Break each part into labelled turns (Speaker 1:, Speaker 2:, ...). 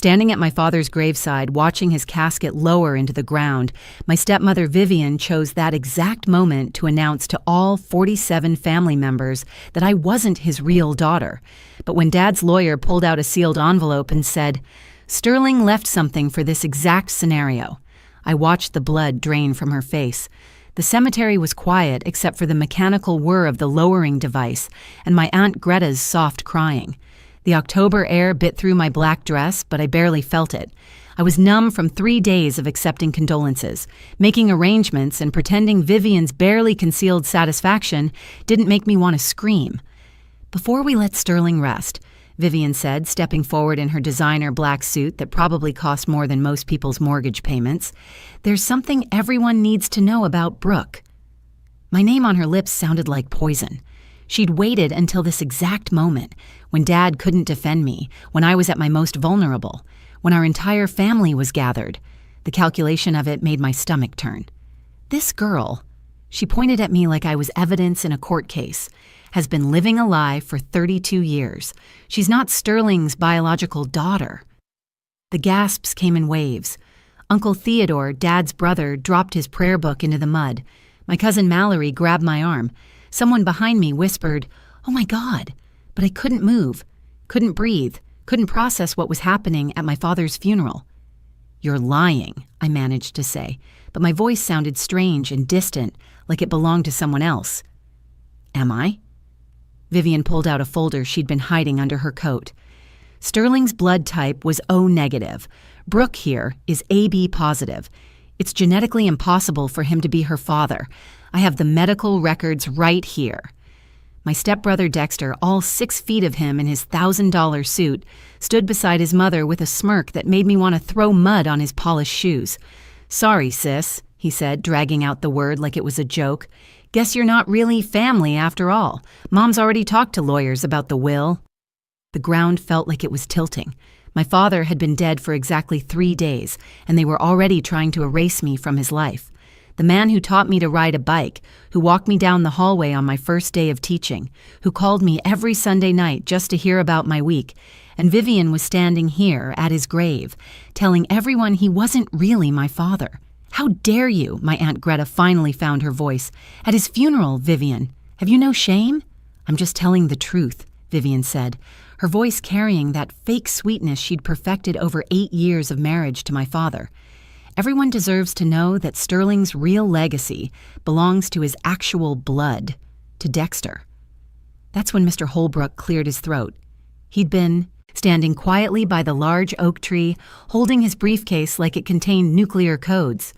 Speaker 1: Standing at my father's graveside, watching his casket lower into the ground, my stepmother Vivian chose that exact moment to announce to all 47 family members that I wasn't his real daughter. But when Dad's lawyer pulled out a sealed envelope and said, "Sterling left something for this exact scenario," I watched the blood drain from her face. The cemetery was quiet except for the mechanical whir of the lowering device and my Aunt Greta's soft crying. The October air bit through my black dress, but I barely felt it. I was numb from 3 days of accepting condolences. Making arrangements and pretending Vivian's barely concealed satisfaction didn't make me want to scream. "Before we let Sterling rest," Vivian said, stepping forward in her designer black suit that probably cost more than most people's mortgage payments, "there's something everyone needs to know about Brooke." My name on her lips sounded like poison. She'd waited until this exact moment, when Dad couldn't defend me, when I was at my most vulnerable, when our entire family was gathered. The calculation of it made my stomach turn. This girl, she pointed at me like I was evidence in a court case, has been living a lie for 32 years. She's not Sterling's biological daughter. The gasps came in waves. Uncle Theodore, Dad's brother, dropped his prayer book into the mud. My cousin Mallory grabbed my arm. Someone behind me whispered, "Oh my God," but I couldn't move, couldn't breathe, couldn't process what was happening at my father's funeral. "You're lying," I managed to say, but my voice sounded strange and distant, like it belonged to someone else. "Am I?" Vivian pulled out a folder she'd been hiding under her coat. "Sterling's blood type was O negative. Brooke here is AB positive. It's genetically impossible for him to be her father. I have the medical records right here." My stepbrother Dexter, all 6 feet of him in his $1,000 suit, stood beside his mother with a smirk that made me want to throw mud on his polished shoes. "Sorry, sis," he said, dragging out the word like it was a joke. "Guess you're not really family after all. Mom's already talked to lawyers about the will." The ground felt like it was tilting. My father had been dead for exactly 3 days, and they were already trying to erase me from his life. The man who taught me to ride a bike, who walked me down the hallway on my first day of teaching, who called me every Sunday night just to hear about my week, and Vivian was standing here at his grave, telling everyone he wasn't really my father. "How dare you?" my Aunt Greta finally found her voice. "At his funeral, Vivian. Have you no shame?" "I'm just telling the truth," Vivian said, her voice carrying that fake sweetness she'd perfected over 8 years of marriage to my father. "Everyone deserves to know that Sterling's real legacy belongs to his actual blood, to Dexter." That's when Mr. Holbrook cleared his throat. He'd been standing quietly by the large oak tree, holding his briefcase like it contained nuclear codes.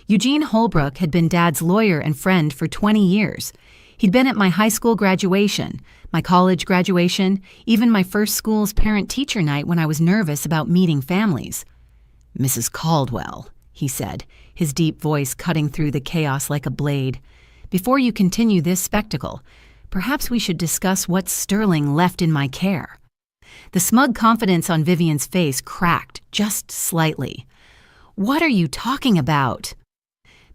Speaker 1: Eugene Holbrook had been Dad's lawyer and friend for 20 years. He'd been at my high school graduation, my college graduation, even my first school's parent-teacher night when I was nervous about meeting families. "Mrs. Caldwell," he said, his deep voice cutting through the chaos like a blade, "before you continue this spectacle, perhaps we should discuss what Sterling left in my care." The smug confidence on Vivian's face cracked just slightly. "What are you talking about?"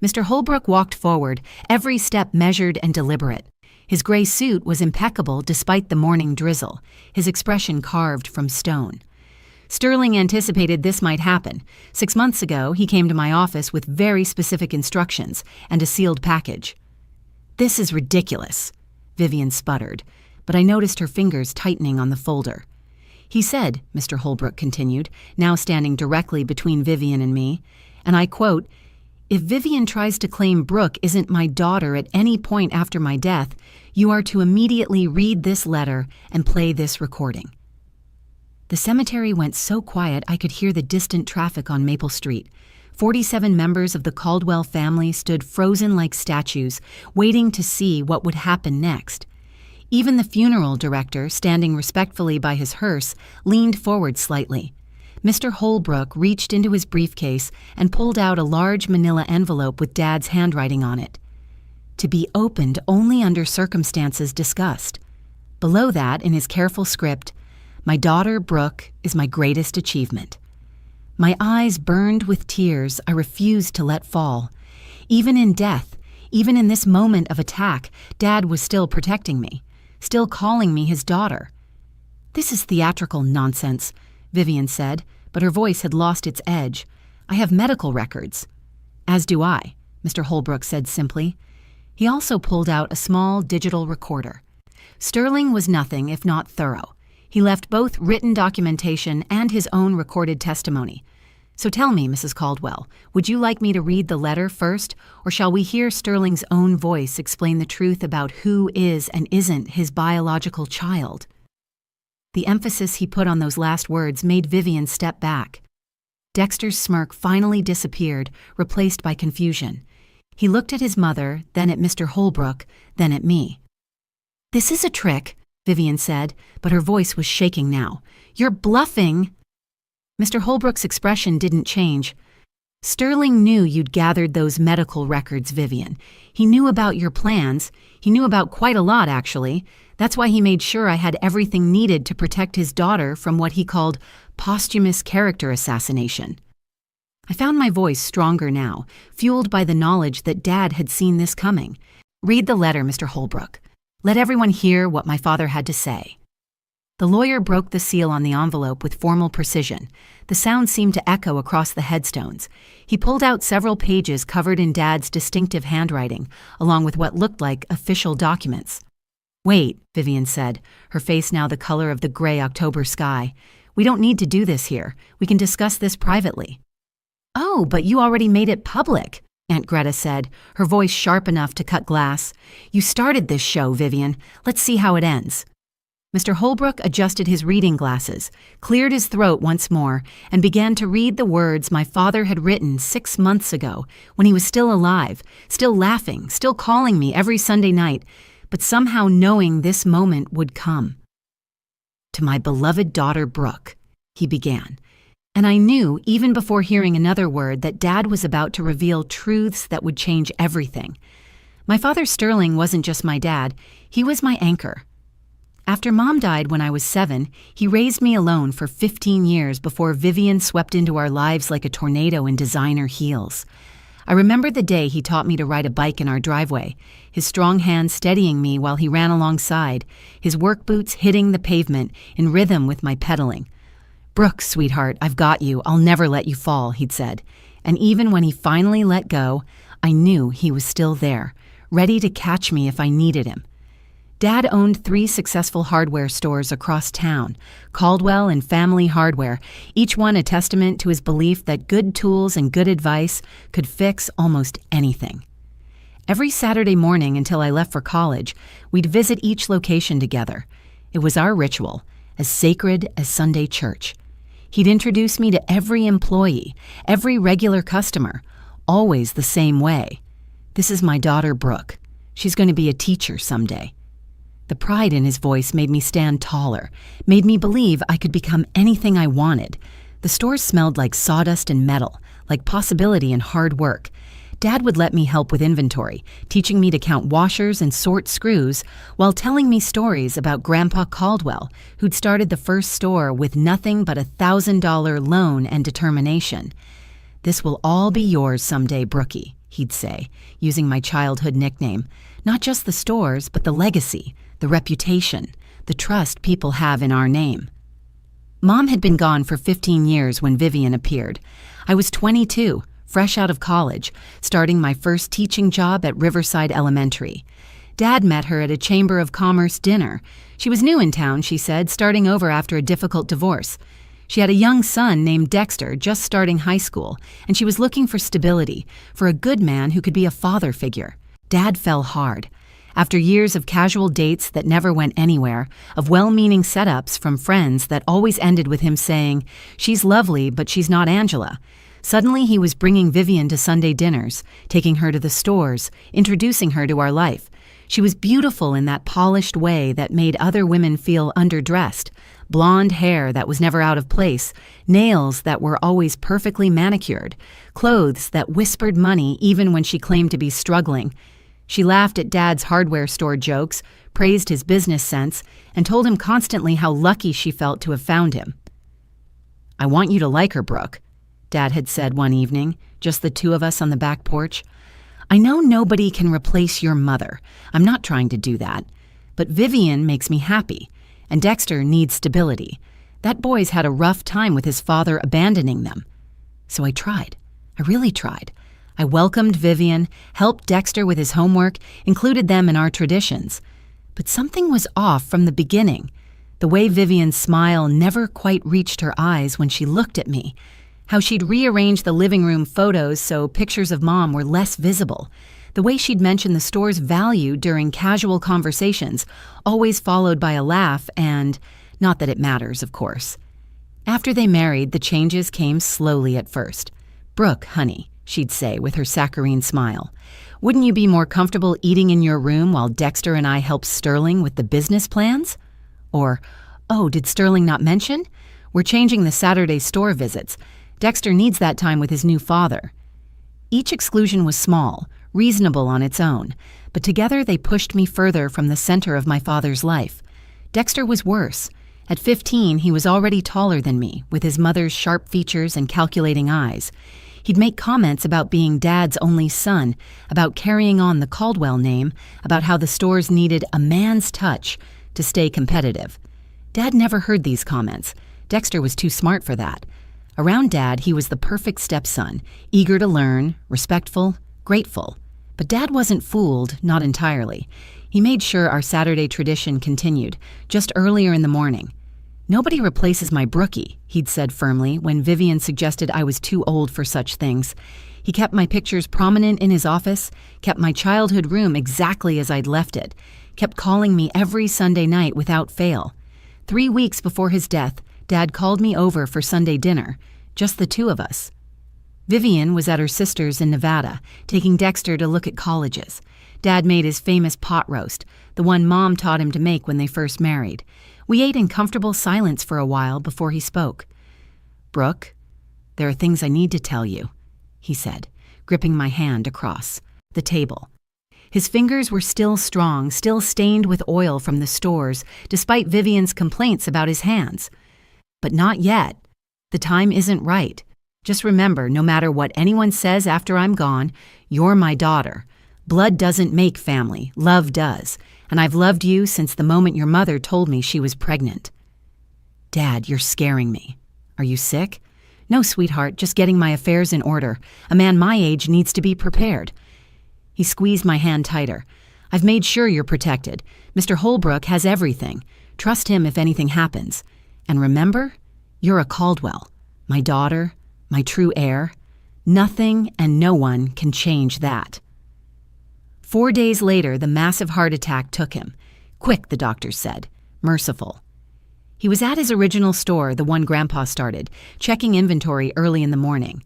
Speaker 1: Mr. Holbrook walked forward, every step measured and deliberate. His gray suit was impeccable despite the morning drizzle, his expression carved from stone. Sterling anticipated this might happen. 6 months ago, he came to my office with very specific instructions and a sealed package. "This is ridiculous," Vivian sputtered, but I noticed her fingers tightening on the folder. "He said," Mr. Holbrook continued, now standing directly between Vivian and me, and I quote, "If Vivian tries to claim Brooke isn't my daughter at any point after my death, you are to immediately read this letter and play this recording." The cemetery went so quiet I could hear the distant traffic on Maple Street. 47 members of the Caldwell family stood frozen like statues, waiting to see what would happen next. Even the funeral director, standing respectfully by his hearse, leaned forward slightly. Mr. Holbrook reached into his briefcase and pulled out a large manila envelope with Dad's handwriting on it. "To be opened only under circumstances discussed." Below that, in his careful script, "My daughter, Brooke, is my greatest achievement." My eyes burned with tears I refused to let fall. Even in death, even in this moment of attack, Dad was still protecting me, still calling me his daughter. "This is theatrical nonsense," Vivian said, but her voice had lost its edge. "I have medical records." "As do I," Mr. Holbrook said simply. He also pulled out a small digital recorder. Sterling was nothing if not thorough. He left both written documentation and his own recorded testimony. "So tell me, Mrs. Caldwell, would you like me to read the letter first, or shall we hear Sterling's own voice explain the truth about who is and isn't his biological child?" The emphasis he put on those last words made Vivian step back. Dexter's smirk finally disappeared, replaced by confusion. He looked at his mother, then at Mr. Holbrook, then at me. "This is a trick," Vivian said, but her voice was shaking now. "You're bluffing." Mr. Holbrook's expression didn't change. "Sterling knew you'd gathered those medical records, Vivian. He knew about your plans. He knew about quite a lot, actually. That's why he made sure I had everything needed to protect his daughter from what he called posthumous character assassination." I found my voice stronger now, fueled by the knowledge that Dad had seen this coming. "Read the letter, Mr. Holbrook. Let everyone hear what my father had to say." The lawyer broke the seal on the envelope with formal precision. The sound seemed to echo across the headstones. He pulled out several pages covered in Dad's distinctive handwriting, along with what looked like official documents. "Wait," Vivian said, her face now the color of the gray October sky. "We don't need to do this here. We can discuss this privately." "Oh, but you already made it public," Aunt Greta said, her voice sharp enough to cut glass. "You started this show, Vivian. Let's see how it ends." Mr. Holbrook adjusted his reading glasses, cleared his throat once more, and began to read the words my father had written 6 months ago, when he was still alive, still laughing, still calling me every Sunday night, but somehow knowing this moment would come. "To my beloved daughter Brooke," he began. And I knew, even before hearing another word, that Dad was about to reveal truths that would change everything. My father Sterling wasn't just my dad, he was my anchor. After Mom died when I was 7, he raised me alone for 15 years before Vivian swept into our lives like a tornado in designer heels. I remember the day he taught me to ride a bike in our driveway, his strong hand steadying me while he ran alongside, his work boots hitting the pavement in rhythm with my pedaling. "Brooke, sweetheart, I've got you. I'll never let you fall," he'd said. And even when he finally let go, I knew he was still there, ready to catch me if I needed him. Dad owned 3 successful hardware stores across town, Caldwell and Family Hardware, each one a testament to his belief that good tools and good advice could fix almost anything. Every Saturday morning until I left for college, we'd visit each location together. It was our ritual, as sacred as Sunday church. He'd introduce me to every employee, every regular customer, always the same way. "This is my daughter Brooke. She's going to be a teacher someday." The pride in his voice made me stand taller, made me believe I could become anything I wanted. The stores smelled like sawdust and metal, like possibility and hard work. Dad would let me help with inventory, teaching me to count washers and sort screws, while telling me stories about Grandpa Caldwell, who'd started the first store with nothing but a $1,000 loan and determination. "This will all be yours someday, Brookie," he'd say, using my childhood nickname. "Not just the stores, but the legacy, the reputation, the trust people have in our name." Mom had been gone for 15 years when Vivian appeared. I was 22, fresh out of college, starting my first teaching job at Riverside Elementary. Dad met her at a Chamber of Commerce dinner. She was new in town, she said, starting over after a difficult divorce. She had a young son named Dexter, just starting high school, and she was looking for stability, for a good man who could be a father figure. Dad fell hard. After years of casual dates that never went anywhere, of well-meaning setups from friends that always ended with him saying, "She's lovely, but she's not Angela," suddenly he was bringing Vivian to Sunday dinners, taking her to the stores, introducing her to our life. She was beautiful in that polished way that made other women feel underdressed. Blonde hair that was never out of place, nails that were always perfectly manicured, clothes that whispered money even when she claimed to be struggling. She laughed at Dad's hardware store jokes, praised his business sense, and told him constantly how lucky she felt to have found him. "I want you to like her, Brooke," Dad had said one evening, just the two of us on the back porch. "I know nobody can replace your mother. I'm not trying to do that. But Vivian makes me happy, and Dexter needs stability. That boy's had a rough time with his father abandoning them. So I tried. I really tried. I welcomed Vivian, helped Dexter with his homework, included them in our traditions. But something was off from the beginning. The way Vivian's smile never quite reached her eyes when she looked at me. How she'd rearranged the living room photos so pictures of Mom were less visible. The way she'd mentioned the store's value during casual conversations, always followed by a laugh and, not that it matters, of course. After they married, the changes came slowly at first. "Brooke, honey," she'd say with her saccharine smile, "wouldn't you be more comfortable eating in your room while Dexter and I help Sterling with the business plans?" Or, "Oh, did Sterling not mention? We're changing the Saturday store visits. Dexter needs that time with his new father." Each exclusion was small, reasonable on its own, but together they pushed me further from the center of my father's life. Dexter was worse. At 15, he was already taller than me, with his mother's sharp features and calculating eyes. He'd make comments about being Dad's only son, about carrying on the Caldwell name, about how the stores needed a man's touch to stay competitive. Dad never heard these comments. Dexter was too smart for that. Around Dad, he was the perfect stepson, eager to learn, respectful, grateful. But Dad wasn't fooled, not entirely. He made sure our Saturday tradition continued, just earlier in the morning. "Nobody replaces my Brookie," he'd said firmly when Vivian suggested I was too old for such things. He kept my pictures prominent in his office, kept my childhood room exactly as I'd left it, kept calling me every Sunday night without fail. 3 weeks before his death, Dad called me over for Sunday dinner, just the two of us. Vivian was at her sister's in Nevada, taking Dexter to look at colleges. Dad made his famous pot roast, the one Mom taught him to make when they first married. We ate in comfortable silence for a while before he spoke. "Brooke, there are things I need to tell you," he said, gripping my hand across the table. His fingers were still strong, still stained with oil from the stores, despite Vivian's complaints about his hands. "But not yet. The time isn't right. Just remember, no matter what anyone says after I'm gone, you're my daughter. Blood doesn't make family, love does, and I've loved you since the moment your mother told me she was pregnant." "Dad, you're scaring me. Are you sick?" "No, sweetheart, just getting my affairs in order. A man my age needs to be prepared." He squeezed my hand tighter. "I've made sure you're protected. Mr. Holbrook has everything. Trust him if anything happens. And remember, you're a Caldwell, my daughter, my true heir. Nothing and no one can change that." 4 days later, the massive heart attack took him. Quick, the doctors said. Merciful. He was at his original store, the one Grandpa started, checking inventory early in the morning.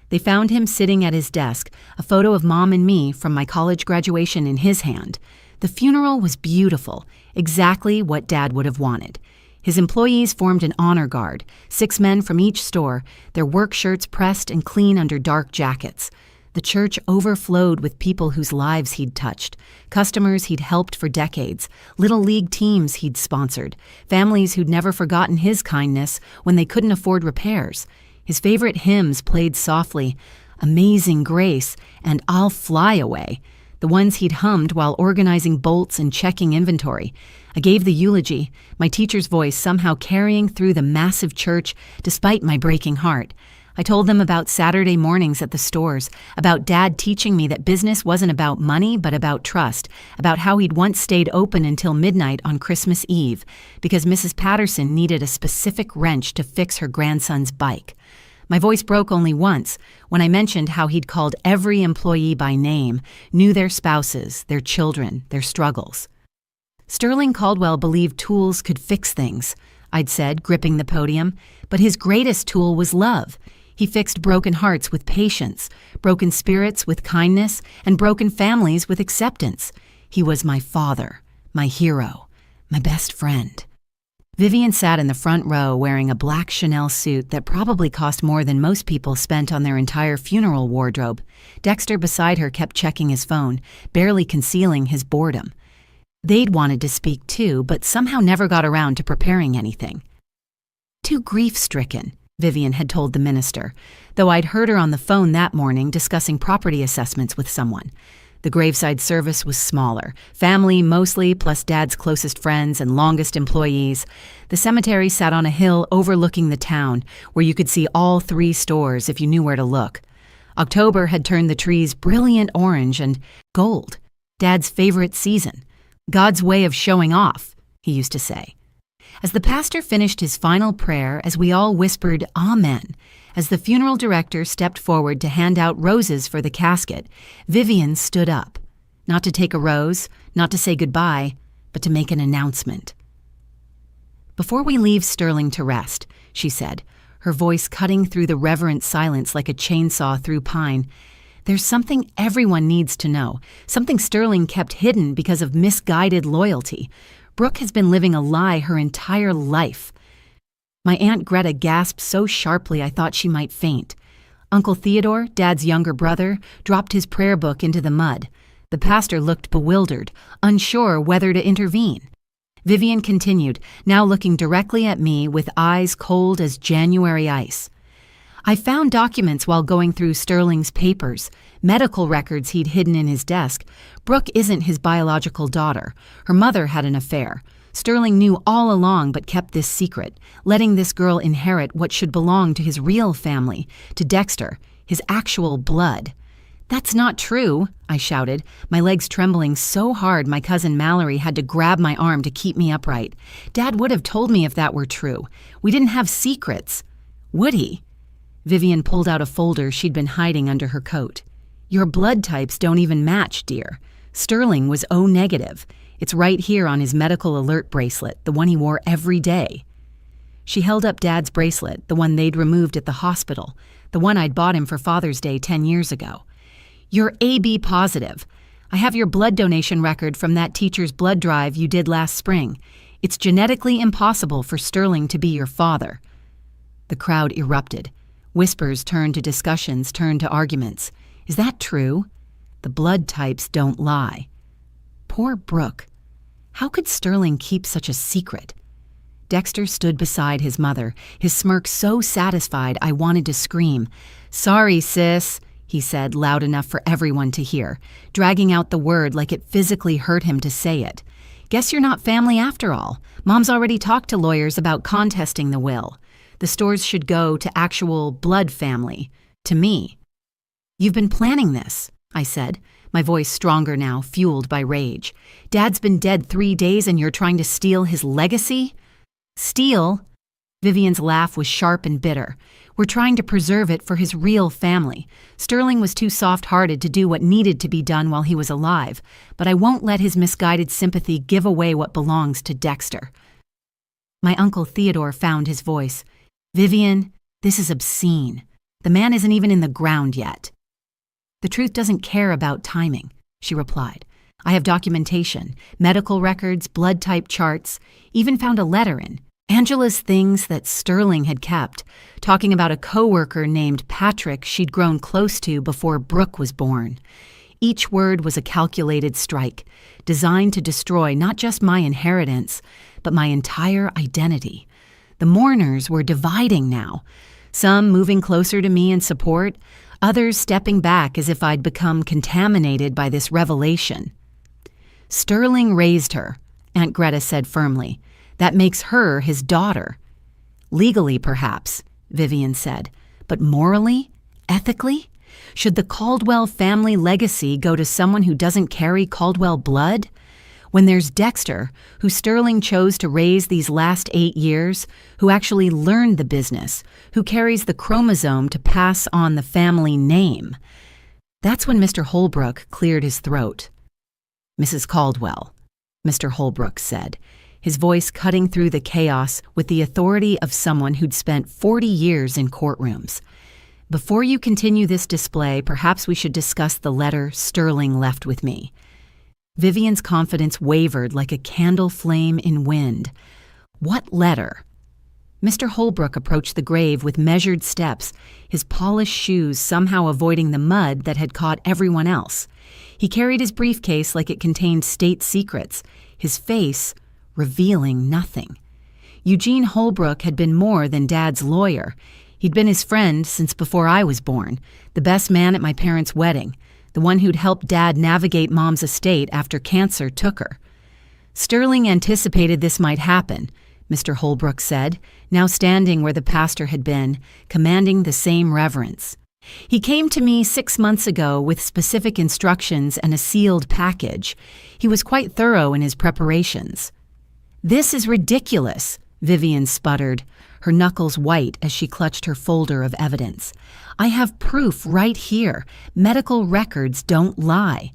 Speaker 1: They found him sitting at his desk, a photo of Mom and me from my college graduation in his hand. The funeral was beautiful, exactly what Dad would have wanted. His employees formed an honor guard, 6 men from each store, their work shirts pressed and clean under dark jackets. The church overflowed with people whose lives he'd touched, customers he'd helped for decades, little league teams he'd sponsored, families who'd never forgotten his kindness when they couldn't afford repairs. His favorite hymns played softly, Amazing Grace and I'll Fly Away, the ones he'd hummed while organizing bolts and checking inventory. I gave the eulogy, my teacher's voice somehow carrying through the massive church despite my breaking heart. I told them about Saturday mornings at the stores, about Dad teaching me that business wasn't about money but about trust, about how he'd once stayed open until midnight on Christmas Eve because Mrs. Patterson needed a specific wrench to fix her grandson's bike. My voice broke only once when I mentioned how he'd called every employee by name, knew their spouses, their children, their struggles. Sterling Caldwell believed tools could fix things, I'd said, gripping the podium, but his greatest tool was love. He fixed broken hearts with patience, broken spirits with kindness, and broken families with acceptance. He was my father, my hero, my best friend. Vivian sat in the front row wearing a black Chanel suit that probably cost more than most people spent on their entire funeral wardrobe. Dexter beside her kept checking his phone, barely concealing his boredom. They'd wanted to speak too, but somehow never got around to preparing anything. "Too grief-stricken," Vivian had told the minister, though I'd heard her on the phone that morning discussing property assessments with someone. The graveside service was smaller, family mostly, plus Dad's closest friends and longest employees. The cemetery sat on a hill overlooking the town, where you could see all 3 stores if you knew where to look. October had turned the trees brilliant orange and gold, Dad's favorite season. God's way of showing off, he used to say. As the pastor finished his final prayer, as we all whispered, Amen, as the funeral director stepped forward to hand out roses for the casket, Vivian stood up, not to take a rose, not to say goodbye, but to make an announcement. Before we leave Sterling to rest, she said, her voice cutting through the reverent silence like a chainsaw through pine, there's something everyone needs to know, something Sterling kept hidden because of misguided loyalty. Brooke has been living a lie her entire life. My Aunt Greta gasped so sharply I thought she might faint. Uncle Theodore, Dad's younger brother, dropped his prayer book into the mud. The pastor looked bewildered, unsure whether to intervene. Vivian continued, now looking directly at me with eyes cold as January ice. I found documents while going through Sterling's papers, medical records he'd hidden in his desk. Brooke isn't his biological daughter. Her mother had an affair. Sterling knew all along but kept this secret, letting this girl inherit what should belong to his real family, to Dexter, his actual blood. That's not true, I shouted, my legs trembling so hard my cousin Mallory had to grab my arm to keep me upright. Dad would have told me if that were true. We didn't have secrets. Would he? Vivian pulled out a folder she'd been hiding under her coat. Your blood types don't even match, dear. Sterling was O negative. It's right here on his medical alert bracelet, the one he wore every day. She held up Dad's bracelet, the one they'd removed at the hospital, the one I'd bought him for Father's Day 10 years ago. You're AB positive. I have your blood donation record from that teacher's blood drive you did last spring. It's genetically impossible for Sterling to be your father. The crowd erupted. Whispers turned to discussions, turned to arguments. Is that true? The blood types don't lie. Poor Brooke. How could Sterling keep such a secret? Dexter stood beside his mother, his smirk so satisfied I wanted to scream. Sorry, sis, he said, loud enough for everyone to hear, dragging out the word like it physically hurt him to say it. Guess you're not family after all. Mom's already talked to lawyers about contesting the will. The stores should go to actual blood family, to me. You've been planning this, I said, my voice stronger now, fueled by rage. Dad's been dead 3 days and you're trying to steal his legacy? Steal? Vivian's laugh was sharp and bitter. We're trying to preserve it for his real family. Sterling was too soft-hearted to do what needed to be done while he was alive, but I won't let his misguided sympathy give away what belongs to Dexter. My Uncle Theodore found his voice. Vivian, this is obscene. The man isn't even in the ground yet. The truth doesn't care about timing, she replied. I have documentation, medical records, blood type charts, even found a letter in Angela's things that Sterling had kept, talking about a coworker named Patrick she'd grown close to before Brooke was born. Each word was a calculated strike, designed to destroy not just my inheritance, but my entire identity. The mourners were dividing now, some moving closer to me in support, others stepping back as if I'd become contaminated by this revelation. Sterling raised her, Aunt Greta said firmly. That makes her his daughter. Legally, perhaps, Vivian said, but morally, ethically? Should the Caldwell family legacy go to someone who doesn't carry Caldwell blood? When there's Dexter, who Sterling chose to raise these last 8 years, who actually learned the business, who carries the chromosome to pass on the family name. That's when Mr. Holbrook cleared his throat. Mrs. Caldwell, Mr. Holbrook said, his voice cutting through the chaos with the authority of someone who'd spent 40 years in courtrooms. Before you continue this display, perhaps we should discuss the letter Sterling left with me. Vivian's confidence wavered like a candle flame in wind. What letter? Mr. Holbrook approached the grave with measured steps, his polished shoes somehow avoiding the mud that had caught everyone else. He carried his briefcase like it contained state secrets, his face revealing nothing. Eugene Holbrook had been more than Dad's lawyer. He'd been his friend since before I was born, the best man at my parents' wedding, the one who'd helped Dad navigate Mom's estate after cancer took her. Sterling anticipated this might happen, Mr. Holbrook said, now standing where the pastor had been, commanding the same reverence. He came to me 6 months ago with specific instructions and a sealed package. He was quite thorough in his preparations. "This is ridiculous," Vivian sputtered, her knuckles white as she clutched her folder of evidence. "I have proof right here. Medical records don't lie."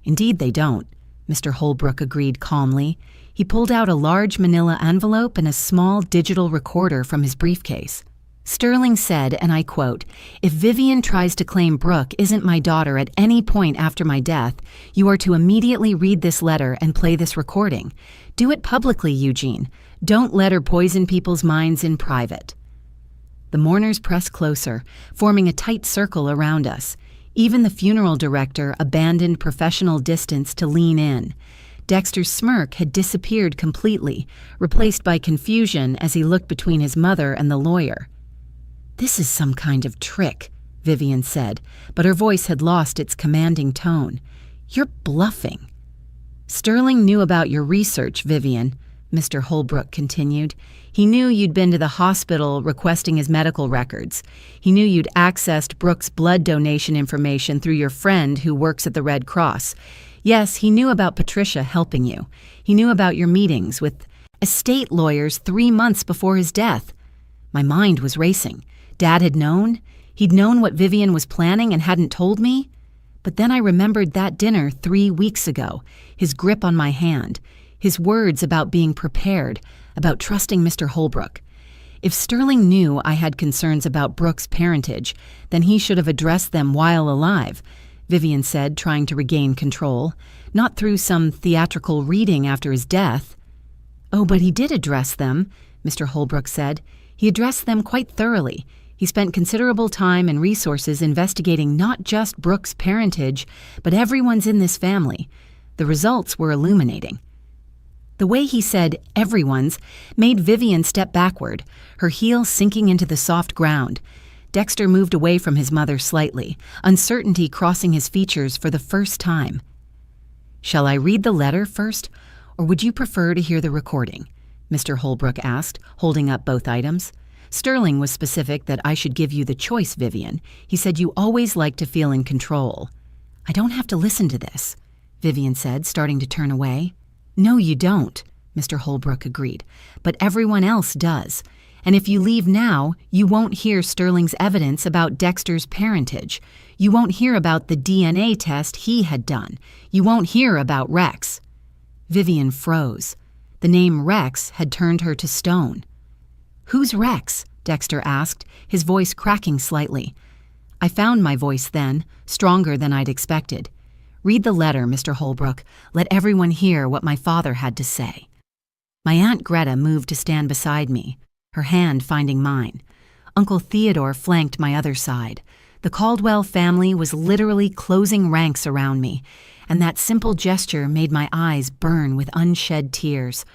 Speaker 1: "Indeed they don't," Mr. Holbrook agreed calmly. He pulled out a large manila envelope and a small digital recorder from his briefcase. Sterling said, and I quote, "If Vivian tries to claim Brooke isn't my daughter at any point after my death, you are to immediately read this letter and play this recording. Do it publicly, Eugene. Don't let her poison people's minds in private." The mourners pressed closer, forming a tight circle around us. Even the funeral director abandoned professional distance to lean in. Dexter's smirk had disappeared completely, replaced by confusion as he looked between his mother and the lawyer. "This is some kind of trick," Vivian said, but her voice had lost its commanding tone. "You're bluffing." "Sterling knew about your research, Vivian," Mr. Holbrook continued. "He knew you'd been to the hospital requesting his medical records. He knew you'd accessed Brooke's blood donation information through your friend who works at the Red Cross. Yes, he knew about Patricia helping you. He knew about your meetings with estate lawyers 3 months before his death." My mind was racing. Dad had known? He'd known what Vivian was planning and hadn't told me? But then I remembered that dinner 3 weeks ago, his grip on my hand, his words about being prepared, about trusting Mr. Holbrook. If Sterling knew I had concerns about Brooke's parentage, then he should have addressed them while alive, Vivian said, trying to regain control, not through some theatrical reading after his death. "Oh, but he did address them," Mr. Holbrook said. "He addressed them quite thoroughly. He spent considerable time and resources investigating not just Brooke's parentage, but everyone's in this family. The results were illuminating." The way he said everyone's made Vivian step backward, her heel sinking into the soft ground. Dexter moved away from his mother slightly, uncertainty crossing his features for the first time. "Shall I read the letter first, or would you prefer to hear the recording?" Mr. Holbrook asked, holding up both items. "Sterling was specific that I should give you the choice, Vivian. He said you always like to feel in control." "I don't have to listen to this," Vivian said, starting to turn away. "No, you don't," Mr. Holbrook agreed, "but everyone else does. And if you leave now, you won't hear Sterling's evidence about Dexter's parentage. You won't hear about the DNA test he had done. You won't hear about Rex." Vivian froze. The name Rex had turned her to stone. "Who's Rex?" Dexter asked, his voice cracking slightly. I found my voice then, stronger than I'd expected. "Read the letter, Mr. Holbrook. Let everyone hear what my father had to say." My Aunt Greta moved to stand beside me, her hand finding mine. Uncle Theodore flanked my other side. The Caldwell family was literally closing ranks around me, and that simple gesture made my eyes burn with unshed tears.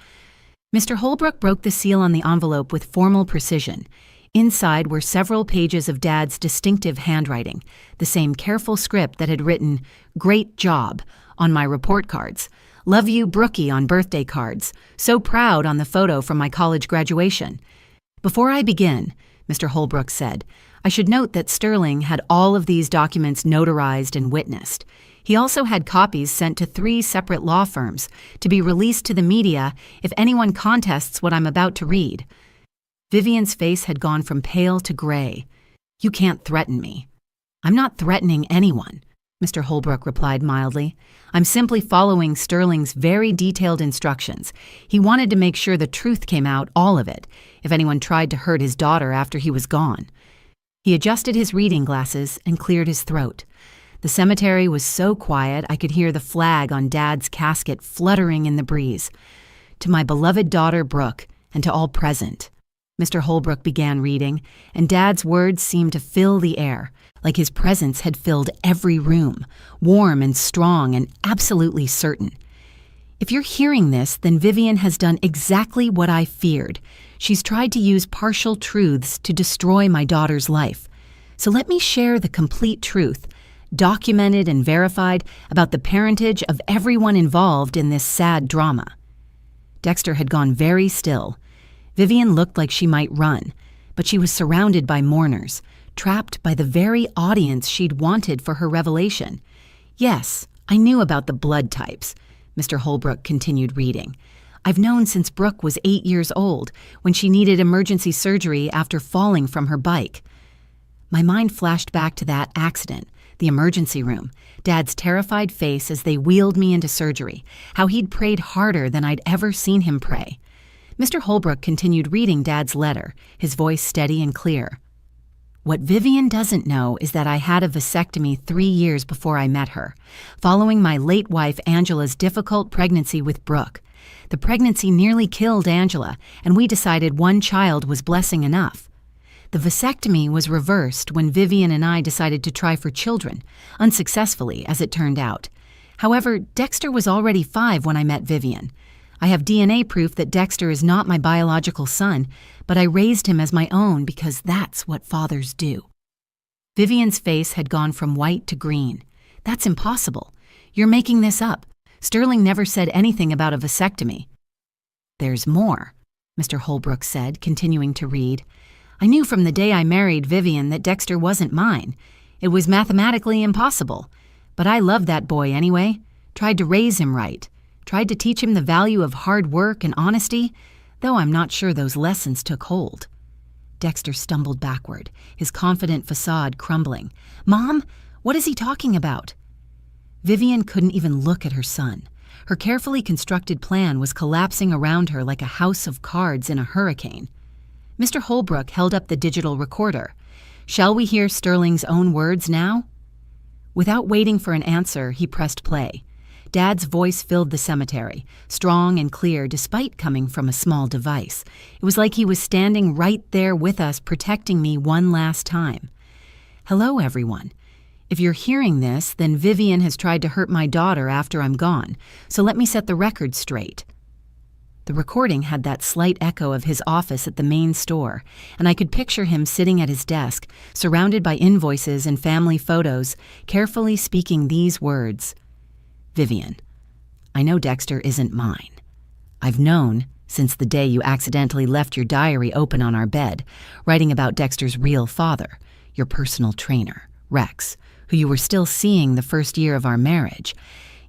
Speaker 1: Mr. Holbrook broke the seal on the envelope with formal precision. Inside were several pages of Dad's distinctive handwriting, the same careful script that had written, "Great job," on my report cards, "Love you, Brookie" on birthday cards, "So proud" on the photo from my college graduation. "Before I begin," Mr. Holbrook said, "I should note that Sterling had all of these documents notarized and witnessed. He also had copies sent to 3 separate law firms to be released to the media if anyone contests what I'm about to read." Vivian's face had gone from pale to gray. "You can't threaten me." "I'm not threatening anyone," Mr. Holbrook replied mildly. "I'm simply following Sterling's very detailed instructions. He wanted to make sure the truth came out, all of it, if anyone tried to hurt his daughter after he was gone." He adjusted his reading glasses and cleared his throat. The cemetery was so quiet I could hear the flag on Dad's casket fluttering in the breeze. "To my beloved daughter Brooke, and to all present," Mr. Holbrook began reading, and Dad's words seemed to fill the air, like his presence had filled every room, warm and strong and absolutely certain. "If you're hearing this, then Vivian has done exactly what I feared. She's tried to use partial truths to destroy my daughter's life. So let me share the complete truth. documented and verified, about the parentage of everyone involved in this sad drama. Dexter had gone very still. Vivian looked like she might run, but she was surrounded by mourners, trapped by the very audience she'd wanted for her revelation. Yes, I knew about the blood types, Mr. Holbrook continued reading. I've known since Brooke was 8 years old, when she needed emergency surgery after falling from her bike. My mind flashed back to that accident, the emergency room, Dad's terrified face as they wheeled me into surgery, how he'd prayed harder than I'd ever seen him pray. Mr. Holbrook continued reading Dad's letter, his voice steady and clear. What Vivian doesn't know is that I had a vasectomy 3 years before I met her, following my late wife Angela's difficult pregnancy with Brooke. The pregnancy nearly killed Angela, and we decided one child was blessing enough. The vasectomy was reversed when Vivian and I decided to try for children, unsuccessfully as it turned out. However, Dexter was already 5 when I met Vivian. I have DNA proof that Dexter is not my biological son, but I raised him as my own because that's what fathers do. Vivian's face had gone from white to green. That's impossible. You're making this up. Sterling never said anything about a vasectomy. There's more, Mr. Holbrook said, continuing to read. I knew from the day I married Vivian that Dexter wasn't mine. It was mathematically impossible. But I loved that boy anyway, tried to raise him right, tried to teach him the value of hard work and honesty, though I'm not sure those lessons took hold. Dexter stumbled backward, his confident facade crumbling. Mom, what is he talking about? Vivian couldn't even look at her son. Her carefully constructed plan was collapsing around her like a house of cards in a hurricane. Mr. Holbrook held up the digital recorder. Shall we hear Sterling's own words now? Without waiting for an answer, he pressed play. Dad's voice filled the cemetery, strong and clear despite coming from a small device. It was like he was standing right there with us, protecting me one last time. Hello, everyone. If you're hearing this, then Vivian has tried to hurt my daughter after I'm gone, so let me set the record straight. The recording had that slight echo of his office at the main store, and I could picture him sitting at his desk, surrounded by invoices and family photos, carefully speaking these words. Vivian, I know Dexter isn't mine. I've known since the day you accidentally left your diary open on our bed, writing about Dexter's real father, your personal trainer, Rex, who you were still seeing the first year of our marriage.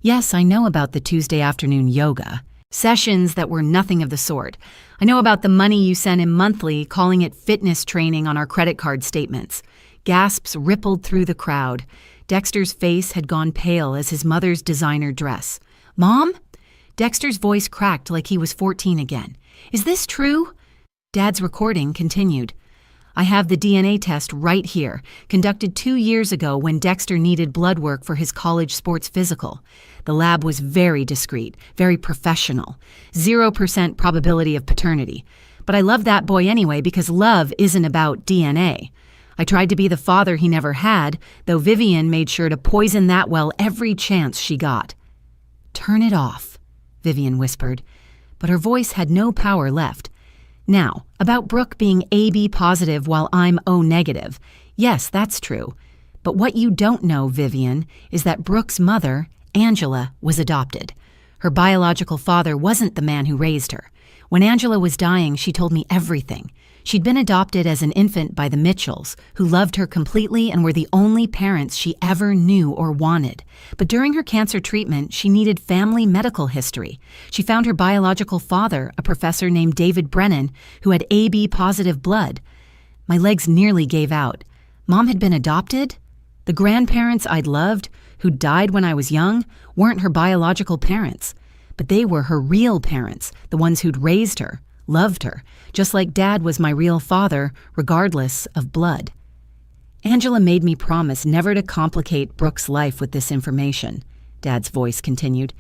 Speaker 1: Yes, I know about the Tuesday afternoon yoga, sessions that were nothing of the sort. I know about the money you sent him monthly, calling it fitness training on our credit card statements. Gasps rippled through the crowd. Dexter's face had gone pale as his mother's designer dress. Mom? Dexter's voice cracked like he was 14 again. Is this true? Dad's recording continued. I have the DNA test right here, conducted 2 years ago when Dexter needed blood work for his college sports physical. The lab was very discreet, very professional. 0% probability of paternity. But I love that boy anyway because love isn't about DNA. I tried to be the father he never had, though Vivian made sure to poison that well every chance she got. Turn it off, Vivian whispered, but her voice had no power left. Now, about Brooke being AB positive while I'm O negative. Yes, that's true. But what you don't know, Vivian, is that Brooke's mother, Angela, was adopted. Her biological father wasn't the man who raised her. When Angela was dying, she told me everything. She'd been adopted as an infant by the Mitchells, who loved her completely and were the only parents she ever knew or wanted. But during her cancer treatment, she needed family medical history. She found her biological father, a professor named David Brennan, who had AB positive blood. My legs nearly gave out. Mom had been adopted? The grandparents I'd loved, who died when I was young, weren't her biological parents. But they were her real parents, the ones who'd raised her, loved her, just like Dad was my real father, regardless of blood. Angela made me promise never to complicate Brooke's life with this information, Dad's voice continued.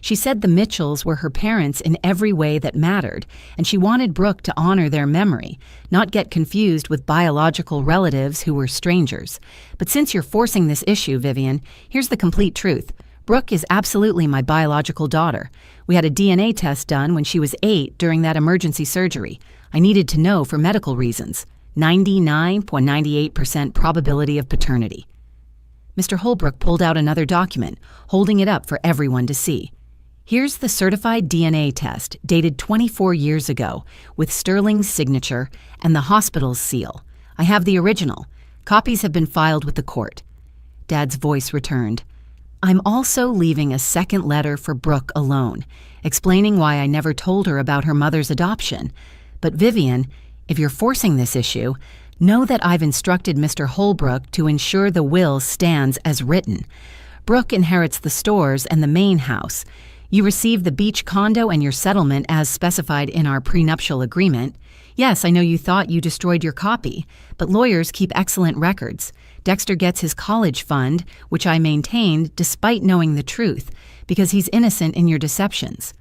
Speaker 1: She said the Mitchells were her parents in every way that mattered, and she wanted Brooke to honor their memory, not get confused with biological relatives who were strangers. But since you're forcing this issue, Vivian, here's the complete truth. Brooke is absolutely my biological daughter. We had a DNA test done when she was 8 during that emergency surgery. I needed to know for medical reasons. 99.98% probability of paternity. Mr. Holbrook pulled out another document, holding it up for everyone to see. Here's the certified DNA test, dated 24 years ago, with Sterling's signature and the hospital's seal. I have the original. Copies have been filed with the court. Dad's voice returned. I'm also leaving a second letter for Brooke alone, explaining why I never told her about her mother's adoption. But Vivian, if you're forcing this issue, know that I've instructed Mr. Holbrook to ensure the will stands as written. Brooke inherits the stores and the main house. You receive the beach condo and your settlement as specified in our prenuptial agreement. Yes, I know you thought you destroyed your copy, but lawyers keep excellent records. Dexter gets his college fund, which I maintained despite knowing the truth, because he's innocent in your deceptions.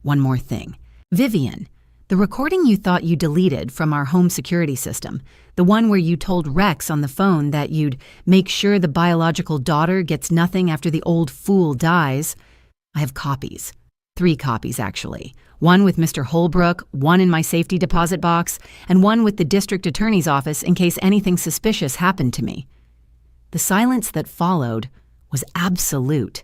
Speaker 1: One more thing. Vivian, the recording you thought you deleted from our home security system, the one where you told Rex on the phone that you'd make sure the biological daughter gets nothing after the old fool dies, I have copies. 3 copies, actually. One with Mr. Holbrook, one in my safety deposit box, and one with the district attorney's office in case anything suspicious happened to me. The silence that followed was absolute.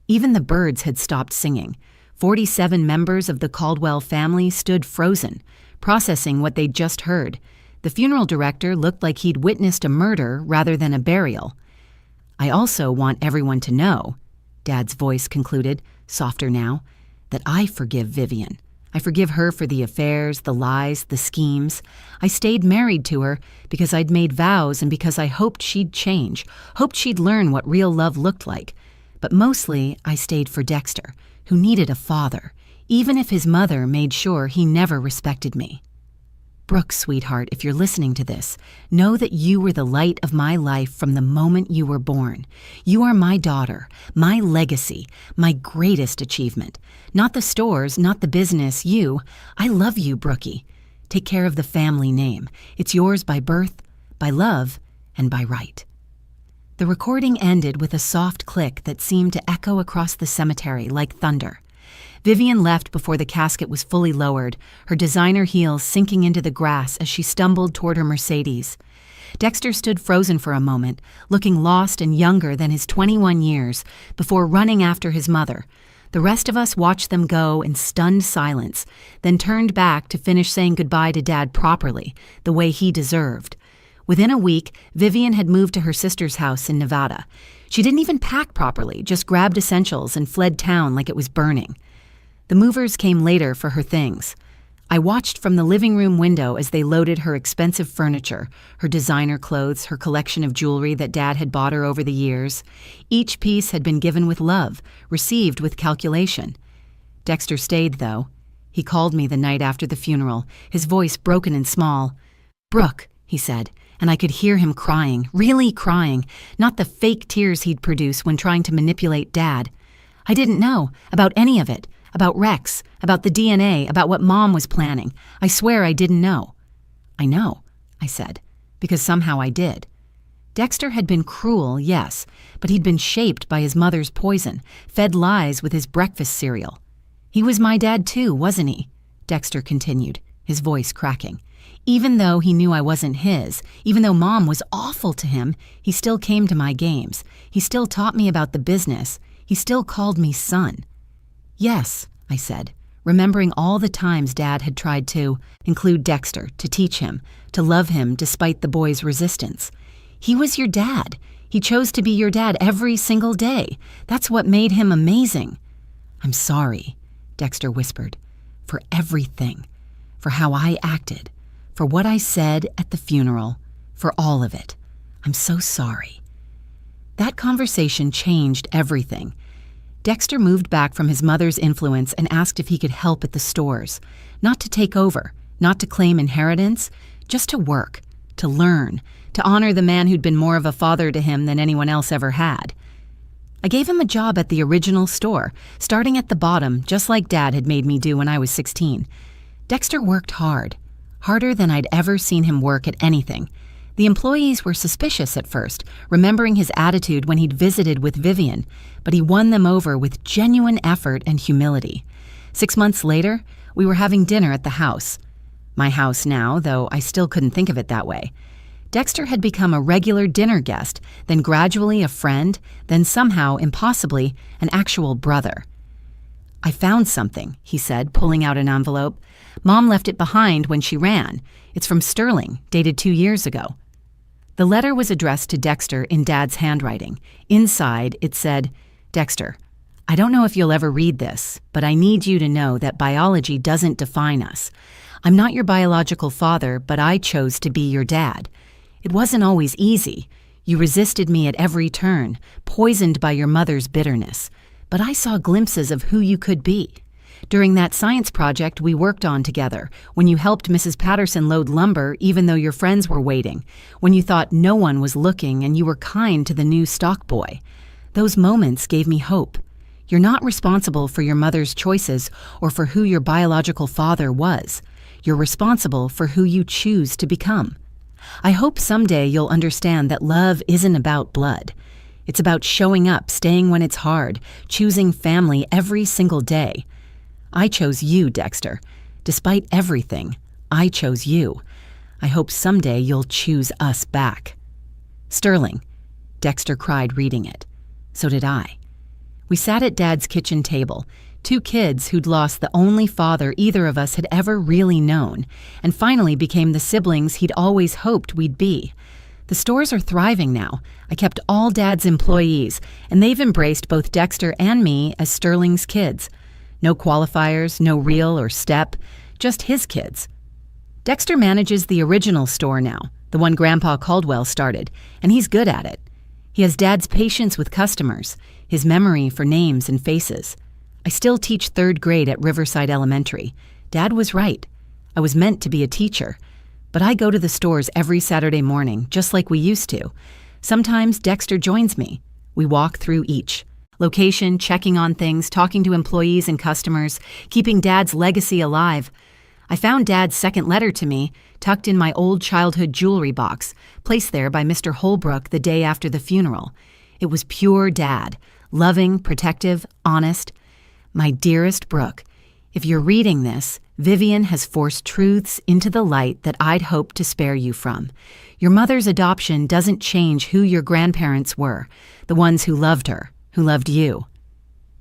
Speaker 1: Even the birds had stopped singing. 47 members of the Caldwell family stood frozen, processing what they'd just heard. The funeral director looked like he'd witnessed a murder rather than a burial. I also want everyone to know, Dad's voice concluded, softer now, that I forgive Vivian. I forgive her for the affairs, the lies, the schemes. I stayed married to her because I'd made vows and because I hoped she'd change, hoped she'd learn what real love looked like. But mostly, I stayed for Dexter, who needed a father, even if his mother made sure he never respected me. Brooke, sweetheart, if you're listening to this, know that you were the light of my life from the moment you were born. You are my daughter, my legacy, my greatest achievement. Not the stores, not the business, you. I love you, Brookie. Take care of the family name. It's yours by birth, by love, and by right. The recording ended with a soft click that seemed to echo across the cemetery like thunder. Vivian left before the casket was fully lowered, her designer heels sinking into the grass as she stumbled toward her Mercedes. Dexter stood frozen for a moment, looking lost and younger than his 21 years, before running after his mother. The rest of us watched them go in stunned silence, then turned back to finish saying goodbye to Dad properly, the way he deserved. Within a week, Vivian had moved to her sister's house in Nevada. She didn't even pack properly, just grabbed essentials and fled town like it was burning. The movers came later for her things. I watched from the living room window as they loaded her expensive furniture, her designer clothes, her collection of jewelry that Dad had bought her over the years. Each piece had been given with love, received with calculation. Dexter stayed, though. He called me the night after the funeral, his voice broken and small. "Brooke," he said, and I could hear him crying, really crying, not the fake tears he'd produce when trying to manipulate Dad. I didn't know about any of it. About Rex, about the DNA, about what Mom was planning. I swear I didn't know. I know, I said, because somehow I did. Dexter had been cruel, yes, but he'd been shaped by his mother's poison, fed lies with his breakfast cereal. He was my dad too, wasn't he? Dexter continued, his voice cracking. Even though he knew I wasn't his, even though Mom was awful to him, he still came to my games. He still taught me about the business. He still called me son. Yes, I said, remembering all the times Dad had tried to include Dexter, to teach him, to love him despite the boy's resistance. He was your dad. He chose to be your dad every single day. That's what made him amazing. I'm sorry, Dexter whispered, for everything, for how I acted, for what I said at the funeral, for all of it. I'm so sorry. That conversation changed everything. Dexter moved back from his mother's influence and asked if he could help at the stores. Not to take over, not to claim inheritance, just to work, to learn, to honor the man who'd been more of a father to him than anyone else ever had. I gave him a job at the original store, starting at the bottom, just like Dad had made me do when I was 16. Dexter worked hard, harder than I'd ever seen him work at anything. The employees were suspicious at first, remembering his attitude when he'd visited with Vivian, but he won them over with genuine effort and humility. 6 months later, we were having dinner at the house. My house now, though I still couldn't think of it that way. Dexter had become a regular dinner guest, then gradually a friend, then somehow, impossibly, an actual brother. "I found something," he said, pulling out an envelope. "Mom left it behind when she ran. It's from Sterling, dated 2 years ago." The letter was addressed to Dexter in Dad's handwriting. Inside, it said, "Dexter, I don't know if you'll ever read this, but I need you to know that biology doesn't define us. I'm not your biological father, but I chose to be your dad. It wasn't always easy. You resisted me at every turn, poisoned by your mother's bitterness. But I saw glimpses of who you could be. During that science project we worked on together, when you helped Mrs. Patterson load lumber even though your friends were waiting, when you thought no one was looking and you were kind to the new stock boy. Those moments gave me hope. You're not responsible for your mother's choices or for who your biological father was. You're responsible for who you choose to become. I hope someday you'll understand that love isn't about blood. It's about showing up, staying when it's hard, choosing family every single day. I chose you, Dexter. Despite everything, I chose you. I hope someday you'll choose us back." "Sterling," Dexter cried, reading it. So did I. We sat at Dad's kitchen table, 2 kids who'd lost the only father either of us had ever really known, and finally became the siblings he'd always hoped we'd be. The stores are thriving now. I kept all Dad's employees, and they've embraced both Dexter and me as Sterling's kids. No qualifiers, no real or step, just his kids. Dexter manages the original store now, the one Grandpa Caldwell started, and he's good at it. He has Dad's patience with customers, his memory for names and faces. I still teach 3rd grade at Riverside Elementary. Dad was right. I was meant to be a teacher. But I go to the stores every Saturday morning, just like we used to. Sometimes Dexter joins me. We walk through each location, checking on things, talking to employees and customers, keeping Dad's legacy alive. I found Dad's second letter to me, tucked in my old childhood jewelry box, placed there by Mr. Holbrook the day after the funeral. It was pure Dad, loving, protective, honest. "My dearest Brooke, if you're reading this, Vivian has forced truths into the light that I'd hoped to spare you from. Your mother's adoption doesn't change who your grandparents were, the ones who loved her, who loved you."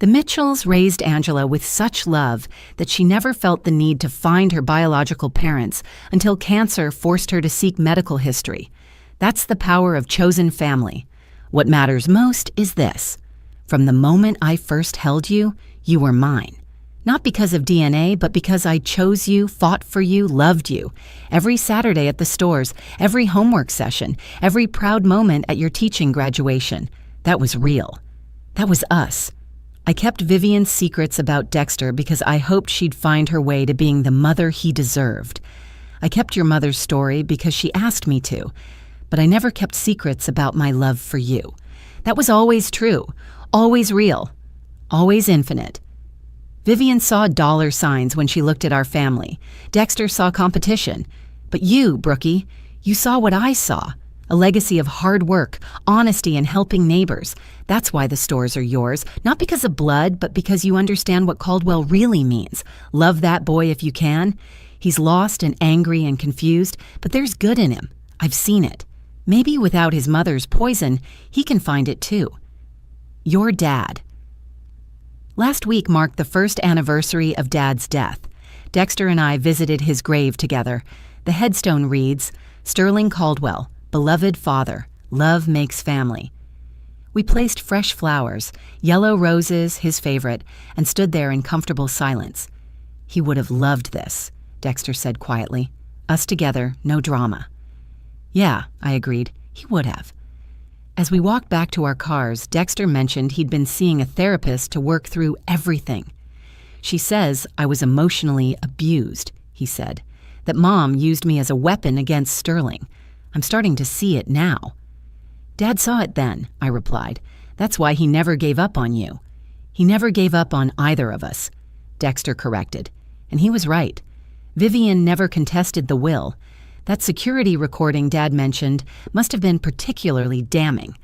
Speaker 1: The Mitchells raised Angela with such love that she never felt the need to find her biological parents until cancer forced her to seek medical history. That's the power of chosen family. What matters most is this: from the moment I first held you, you were mine. Not because of DNA, but because I chose you, fought for you, loved you. Every Saturday at the stores, every homework session, every proud moment at your teaching graduation. That was real. That was us. I kept Vivian's secrets about Dexter because I hoped she'd find her way to being the mother he deserved. I kept your mother's story because she asked me to, but I never kept secrets about my love for you. That was always true, always real, always infinite. Vivian saw dollar signs when she looked at our family. Dexter saw competition. But you, Brookie, you saw what I saw. A legacy of hard work, honesty, and helping neighbors. That's why the stores are yours. Not because of blood, but because you understand what Caldwell really means. Love that boy if you can. He's lost and angry and confused, but there's good in him. I've seen it. Maybe without his mother's poison, he can find it too. Your Dad. Last week marked the first anniversary of Dad's death. Dexter and I visited his grave together. The headstone reads, "Sterling Caldwell, beloved father, love makes family." We placed fresh flowers, yellow roses, his favorite, and stood there in comfortable silence. "He would have loved this," Dexter said quietly. "Us together, no drama." "Yeah," I agreed, "he would have." As we walked back to our cars, Dexter mentioned he'd been seeing a therapist to work through everything. "She says I was emotionally abused," he said, "that Mom used me as a weapon against Sterling. I'm starting to see it now." "Dad saw it then," I replied. "That's why he never gave up on you." "He never gave up on either of us," Dexter corrected. And he was right. Vivian never contested the will. That security recording Dad mentioned must have been particularly damning.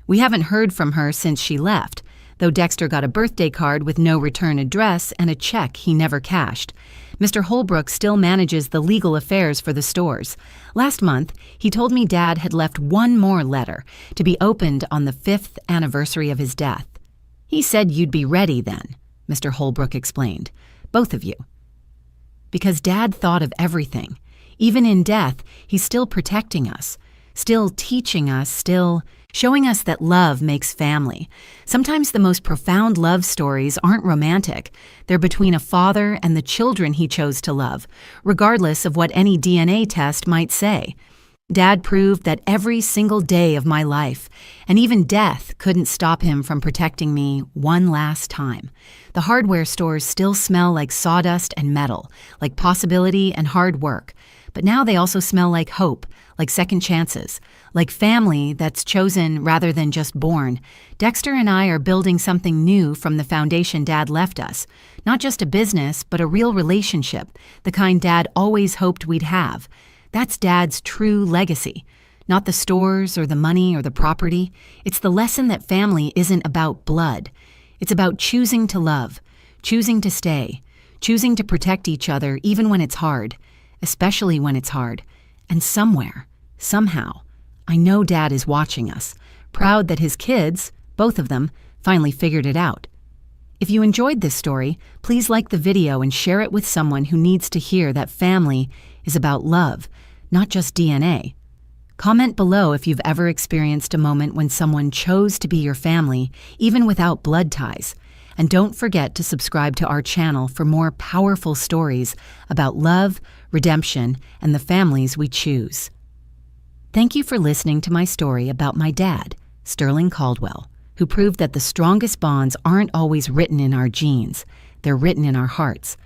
Speaker 1: We haven't heard from her since she left. though Dexter got a birthday card with no return address and a check he never cashed. Mr. Holbrook still manages the legal affairs for the stores. Last month, he told me Dad had left one more letter to be opened on the 5th anniversary of his death. He said you'd be ready then, Mr. Holbrook explained. Both of you. Because Dad thought of everything. Even in death, he's still protecting us, still teaching us, still showing us that love makes family. Sometimes the most profound love stories aren't romantic. They're between a father and the children he chose to love, regardless of what any DNA test might say. Dad proved that every single day of my life, and even death, couldn't stop him from protecting me one last time. The hardware stores still smell like sawdust and metal, like possibility and hard work. But now they also smell like hope, like second chances, like family that's chosen rather than just born. Dexter and I are building something new from the foundation Dad left us. Not just a business, but a real relationship, the kind Dad always hoped we'd have. That's Dad's true legacy. Not the stores or the money or the property. It's the lesson that family isn't about blood. It's about choosing to love, choosing to stay, choosing to protect each other even when it's hard, especially when it's hard. And somewhere, somehow, I know Dad is watching us, proud that his kids, both of them, finally figured it out. If you enjoyed this story, please like the video and share it with someone who needs to hear that family is about love, not just DNA. Comment below if you've ever experienced a moment when someone chose to be your family, even without blood ties. And don't forget to subscribe to our channel for more powerful stories about love, redemption, and the families we choose. Thank you for listening to my story about my dad, Sterling Caldwell, who proved that the strongest bonds aren't always written in our genes, they're written in our hearts.